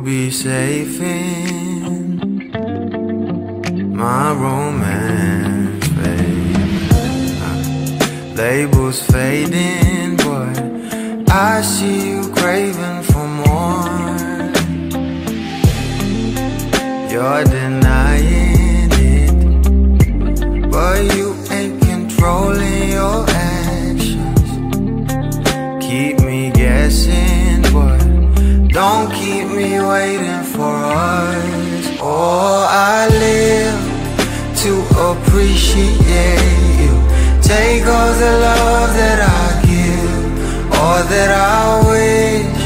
be safe in my romance, babe. Labels fading, but I see you craving for more. You're denying it, but you ain't controlling your actions. Keep me guessing, but don't keep me waiting for us. Oh, I live to appreciate you. Take all the love that I give. All that I wish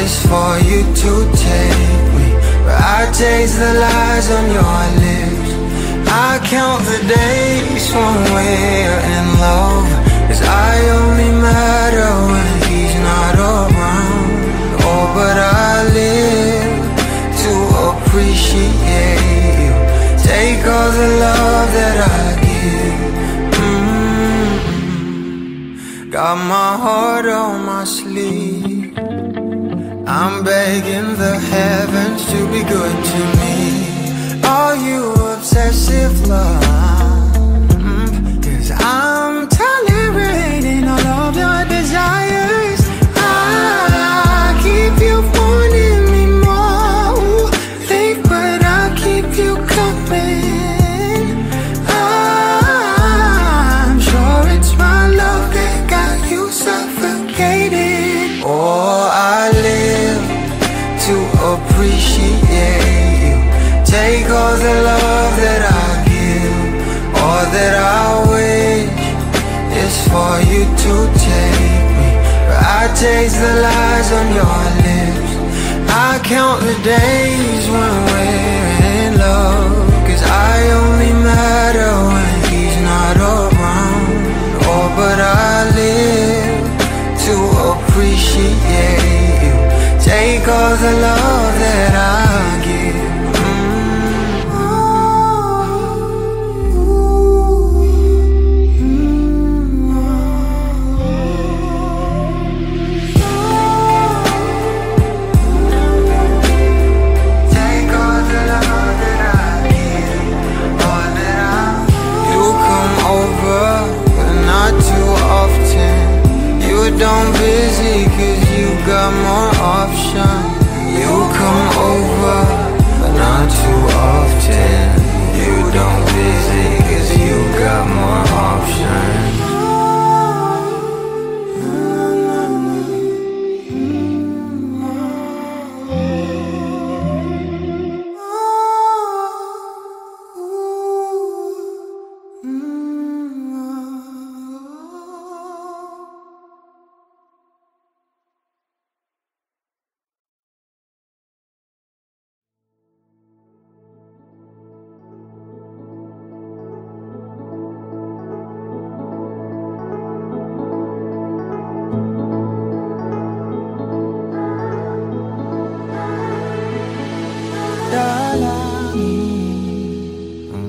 is for you to take me, but I taste the lies on your lips. I count the days when we're in love, 'cause I only matter when he's not around. Oh, but I live to appreciate you. Take all the love that I give. Got my heart on my sleeve. I'm begging the heavens to be good to me. Are you obsessive love? 'Cause I'm tolerating all of your desires. I keep you wanting me more. Think, but I'll keep you coming. I'm sure it's my love that got you suffocated. Oh, I live to appreciate you. Take all the love that I give. All that I wish is for you to take me, but I taste the lies on your lips. I count the days when we're in love, 'cause I only matter when he's not around. Oh, but I live to appreciate you. Take all the love that I give. Don't busy, 'cause you got more options. You come over, but not too often. You don't busy, 'cause you got more options.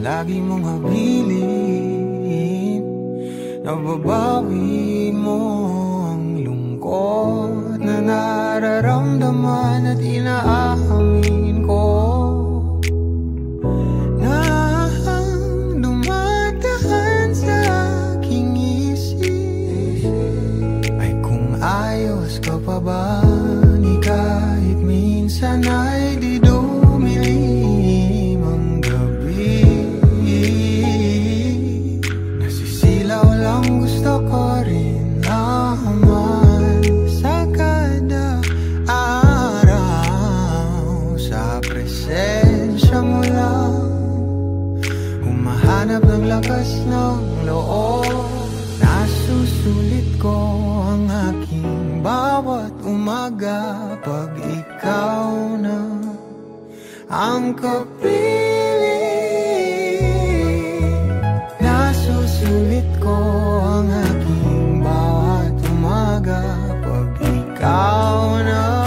Lagi mong habilin, nababawi mo ang lungkot na nararamdaman at inaamin ko. Na dumadaan sa aking isip ay kung ayos ka pa ba, ni kahit minsan ay di dumilim ang gabi. Lang gusto ko rin naman sa kada araw, sa presensya mo lang humahanap ng lakas ng loob. Nasusulit ko ang aking bawat umaga pag ikaw na ang kapiling. Nasusulit ko ang aking bawat umaga pag ikaw na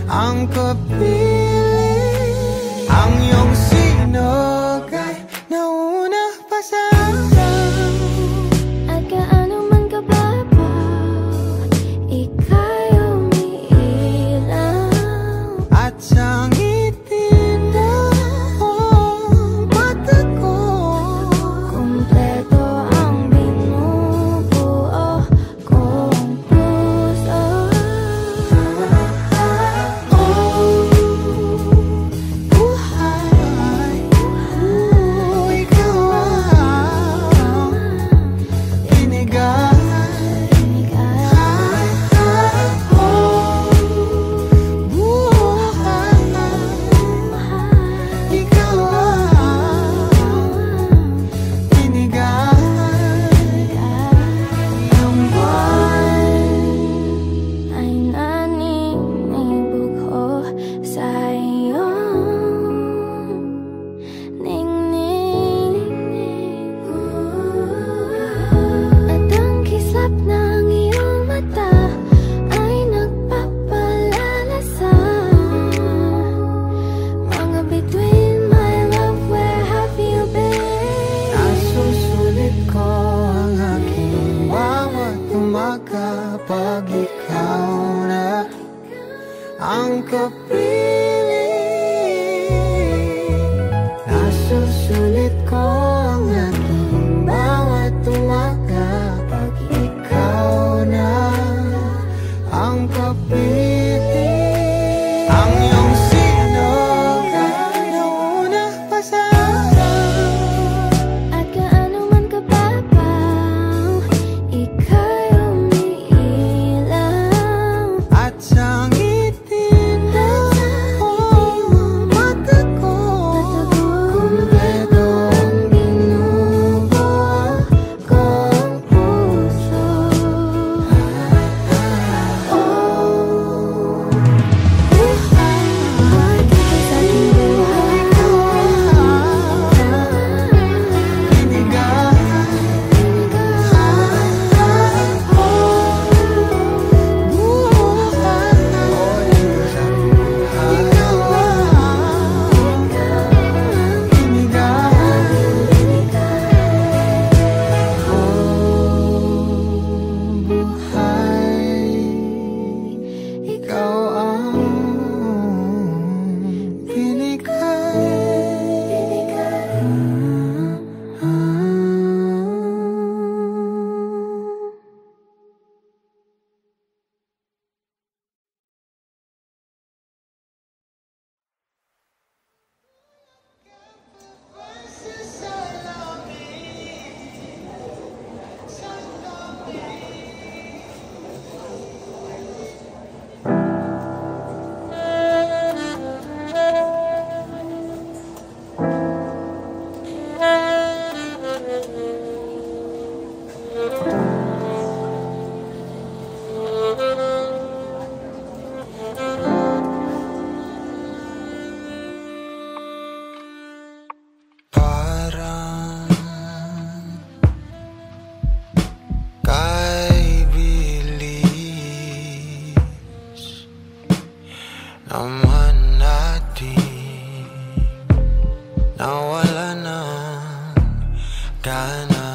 ang kapiling. Ang iyong sinog ay nauna pa sa araw, at gaano man kababaw, ika'y umiilaw. at Sulit ko ang aking bawat umaga pag ikaw na ang kapiling. Ang iyong sinog ay nauna pa sa araw. At gaano man kababaw, ika'y umiilaw. At sa ngiti mo, mata ko, kumpleto ang binubuo kong puso. Buhay kita sa aking buhay ko. Binigay ikaw ang parang kay bilis naman natin nawala ng gana.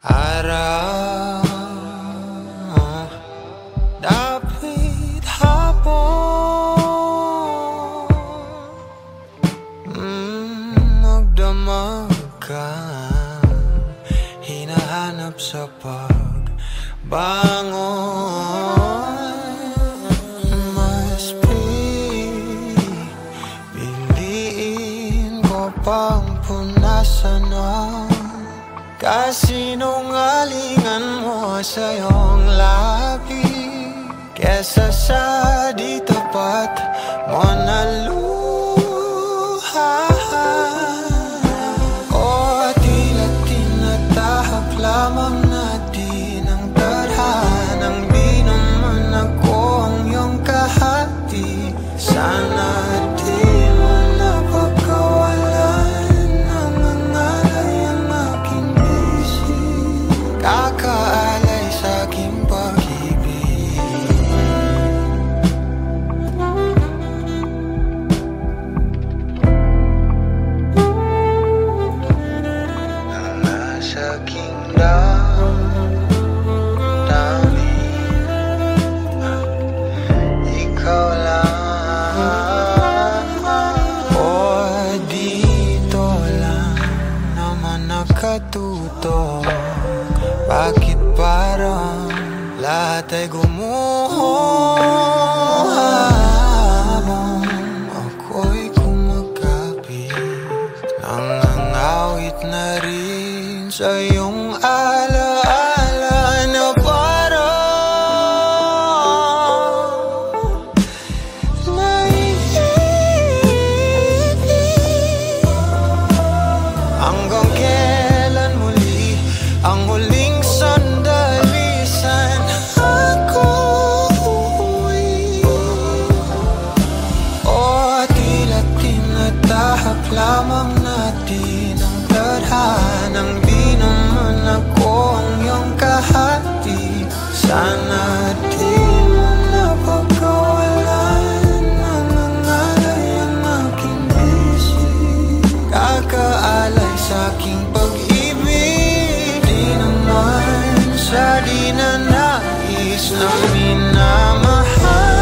Araw dapit hapon, magdamag ka, hinahanap sa pagbangon. Mas piliin ko pang punasan ang kasinungalingan mo sa iyong labi, kesa sa di tapat mo na luha. O tila tinatahak lamang natin ang tadhanang di naman ako ang iyong kahati. Sana di mo napagkawalan ng ngangalay ang aking bisig, kakaalay sa aking pag-ibig. Ang nasa aking damdamin, ikaw lang. O dito lang naman nakatutok, bakit parang lahat ay gumuho habang ako'y kumakapit? Nangangawit na rin sa iyong alaala na parang naiibig. Hanggang kailan muli ang huling sandali? Sana ako uuwi. O tila tinatahak lamang natin ang tadhanang di naman ako ang iyong kahati. Sana di mo napagkawalan ng ngangalay ang aking bisig, kakaalay sa aking pag-ibig. Di naman sa di na nais na minamahal.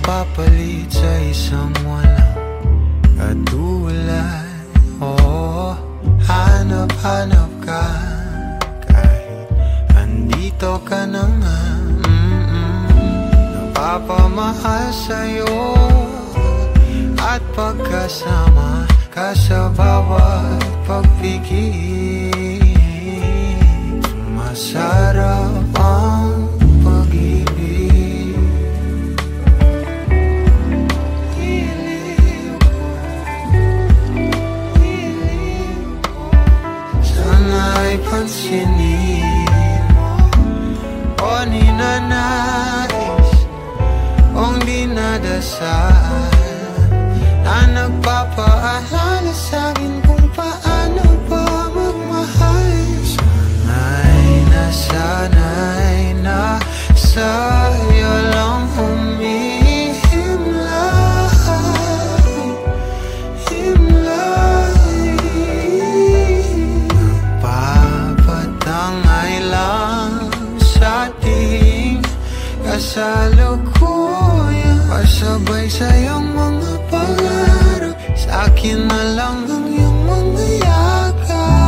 mapapalit sa isang walang katulad. Oh, hanap-hanap ka kahit andito ka na nga. Napapamahal sa'yo at pagkasama ka sa bawat pagpigil. Masarap ang pag-ibig. Hilig ko sana'y pansinin mo o ninanais kung dinadasal na nagpapaalala sa'kin kung paano ba magmahal. Sana'y na sa'yo lang himlay. Nagpapatangay lang sa'ting kasalukuyan, pasabay sa'yong mga pangarap, sa'kin na lang ang iyong mga yakap.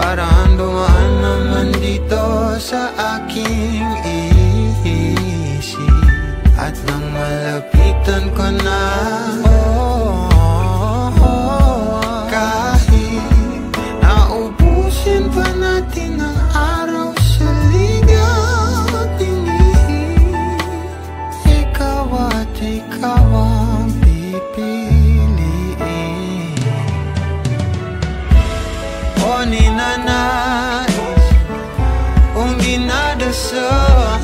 Parang dumaan naman dito sa aking isip, at nang malapitan ko na, kahit naubusin pa natin ang araw sa ligaw at tingin, ikaw at ikaw ang pipiliin. O ninanais kung dinadasal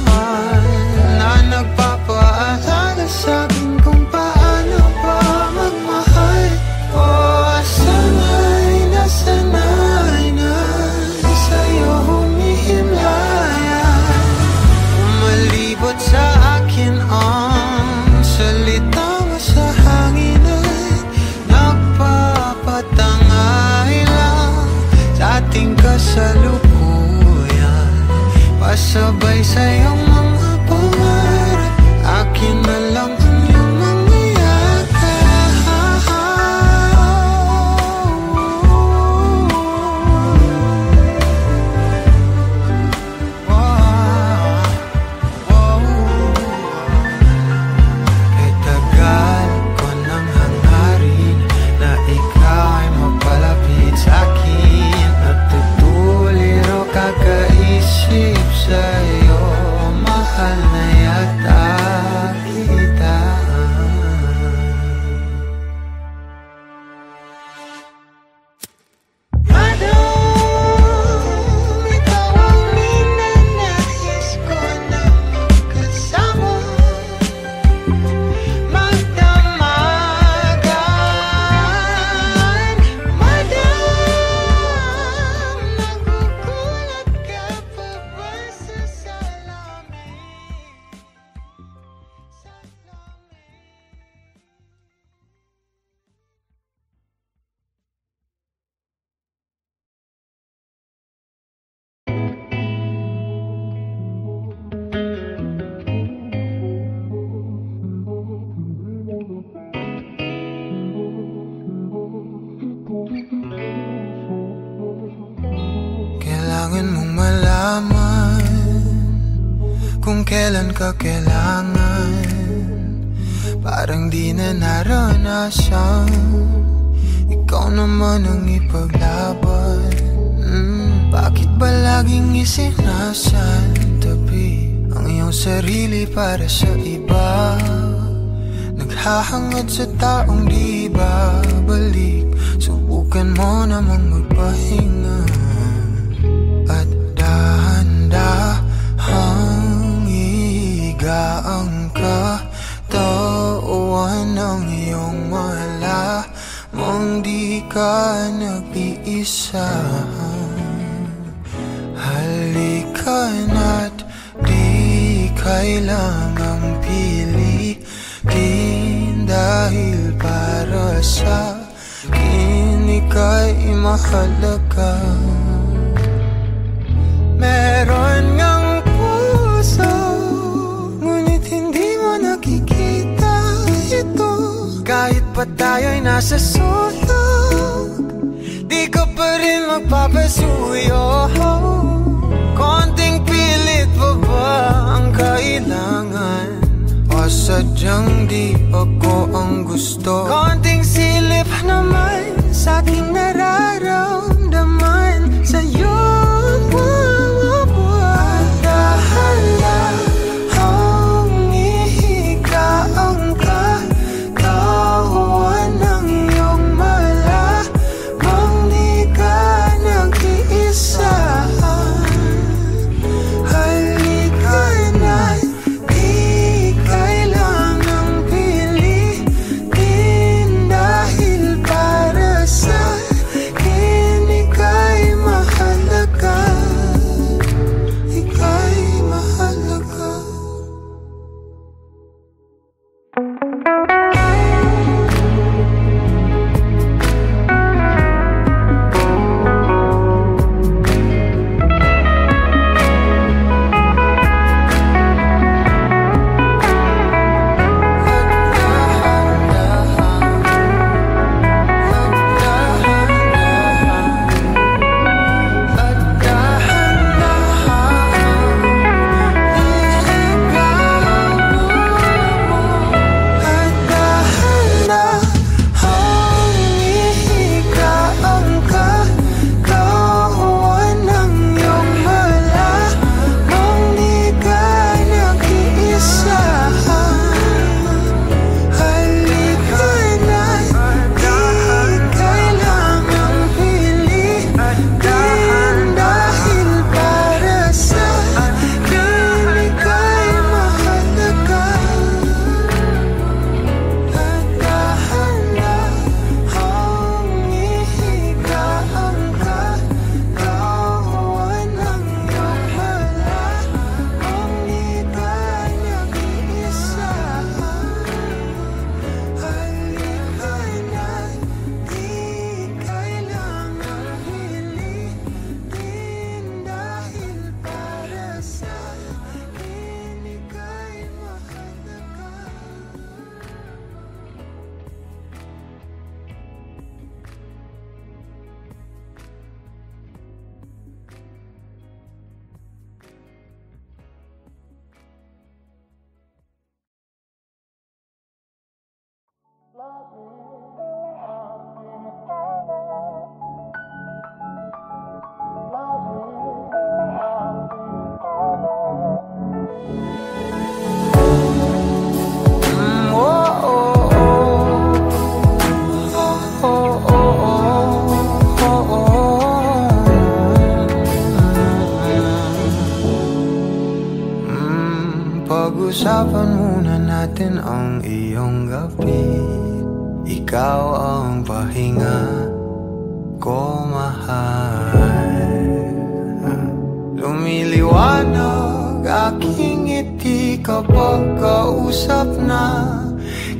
na nagpapaalala sa'kin kung paano ba magmahal. O sana'y na sa'yo humihimlayan. Malibot sa akin ang salita mo sa hangin at nagpapatangay lang sa ating kasalukuyan, pasabay sa'yong mga pangarap, akin na lang ang iyong mga yakap. Kay tagal ko nang hangarin na ikaw ay mapalapit sa'kin, natutuliro kakaisip sa'yo, mahal na yata kita. Madam, ikaw ang ninanais ko na magkasama, magdamagan. Madam, nagugulat ka pa ba sa salamin? Kailangan mong malaman kung kailan ka kailangan, parang di na naranasan, ikaw naman ang ipaglaban. Bakit ba laging isinasantabi ang iyong sarili para sa iba? Naghahangad sa taong di babalik, subukan mo namang magpahinga at dahan-dahang igaang katawan ng iyong malamang di ka nag-iisa. Halika na't di kailangang pili ika'y mahalaga. Meron ngang puso, ngunit hindi mo nakikita ito. Kahit pa tayo'y nasa sulok, di ka pa rin magpapasuyo. Konting pilit pa ba ang kailangan? O sadyang di ako ang gusto? Konting silip naman sa aking nararamdaman sa'yo. Dahan-dahan ang ihigaan ka, kawan ng iyong malamang di ka nag-iisa. Halika na, di kailangang pilitin, dahil para sa akin ika'y mahalaga. Ika'y mahalaga. Pag-usapan muna natin ang iyong gabi. Ikaw ang pahinga ko, mahal. Lumiliwanag aking ngiti kapag kausap na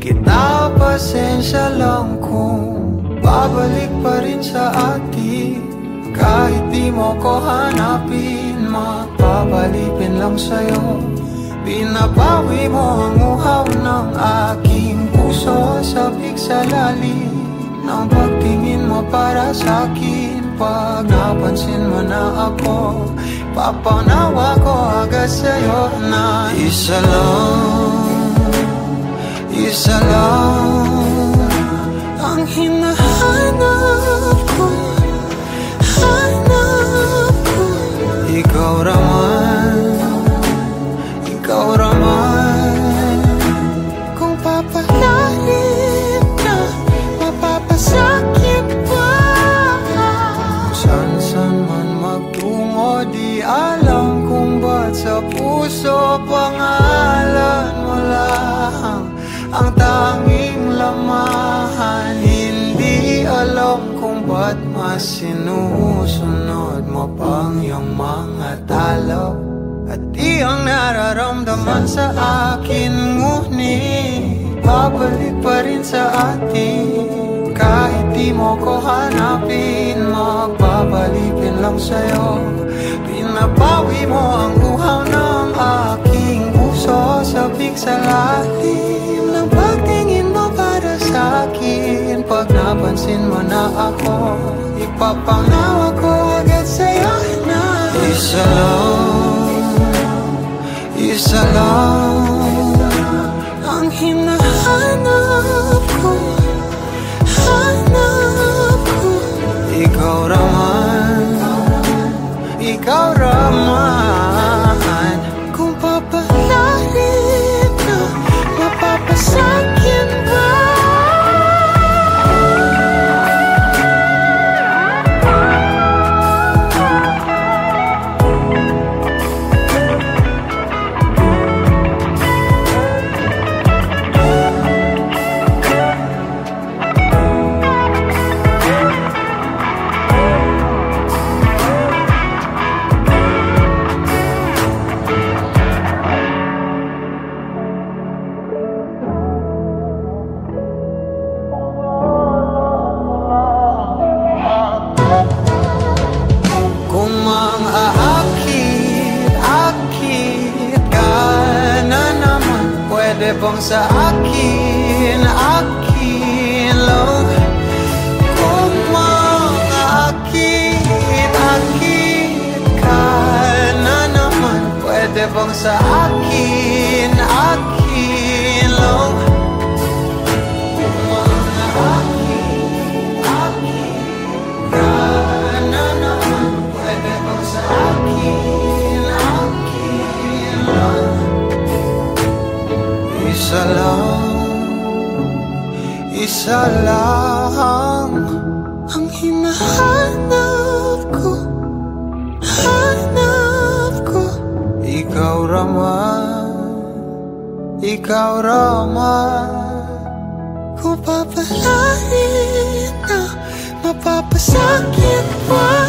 kita. Pasensya lang kung babalik pa rin sa atin. Kahit di mo ko hanapin, mapapalipin lang sa'yo. Binabawi mo ang uhaw ng aking puso, sabik sa lalim ng pagtingin mo para sa'kin. Pag napansin mo na ako, papanawa ko agad sa'yo na isa lang ang hinahanap ko, hanap ko. Ikaw raman, kung papalalim na, mapapasakit pa. San man magtungo, di alam kung ba't sa puso pangalan mo lang ang tanging lamahan. Hindi alam kung ba't mas sinusunod mo pang iyong mga talo. At di ang nararamdaman sa akin, ngunit babalik pa rin sa atin. kahit di mo ko hanapin, magbabalikin lang sa'yo. Pinapawi mo ang uhaw ng aking puso, sabik sa lalim ng pagtingin mo para sa'kin. Pag napansin mo na ako, ipapanawa ko agad sa'yo na isa lang ang hinahanap ko, hanap ko. Ikaw raman, kung papalarin na, mapapasakyan ba? Bang sa akin lang, kung makaakit ka na naman, pwede bang sa akin lang, kung makaakit ka na naman, pwede bang sa akin lang. Isa lang ang hinahanap ko, hanap ko. Ikaw raman, kung papalarin na, mapapasakit ba?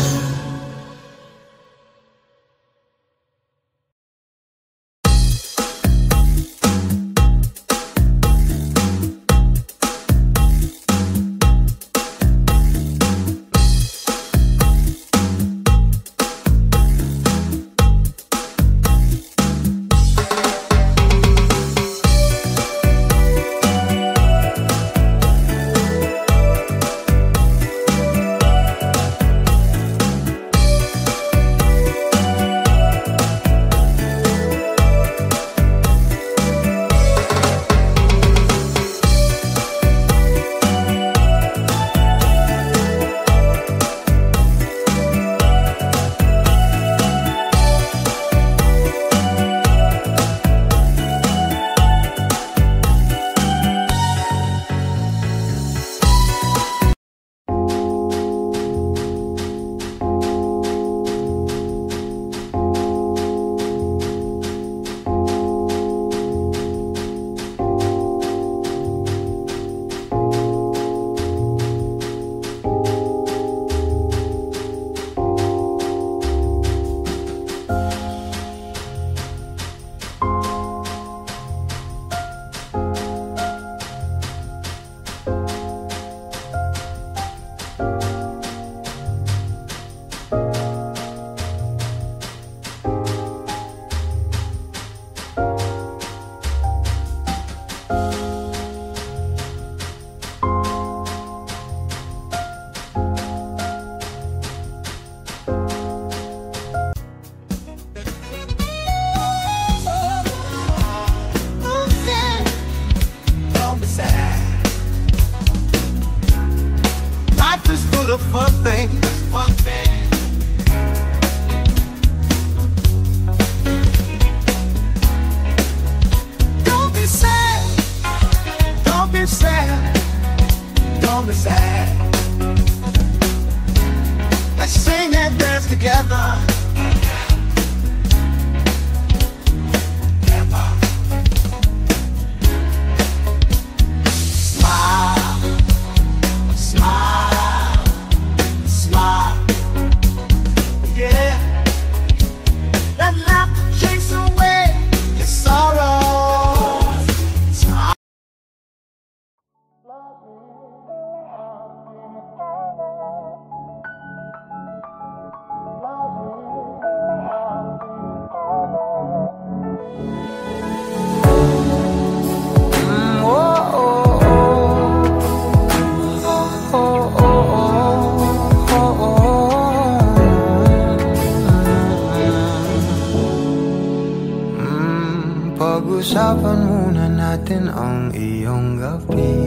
Pag-usapan muna natin ang iyong gabi.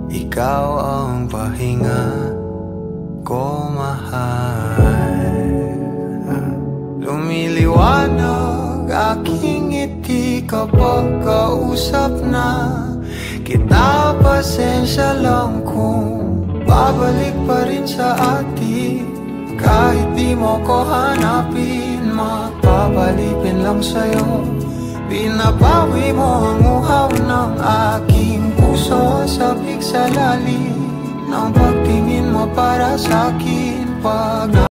Ikaw ang pahinga ko, mahal. Lumiliwanag aking ngiti kapag kausap na kita. Pasensya lang kung babalik pa rin sa atin. Kahit di mo ko hanapin, mapapalipin lang sa'yo. Binabawi mo ang uhaw ng aking puso. Sabik sa lalim ng pagtingin mo para sa'kin. Pag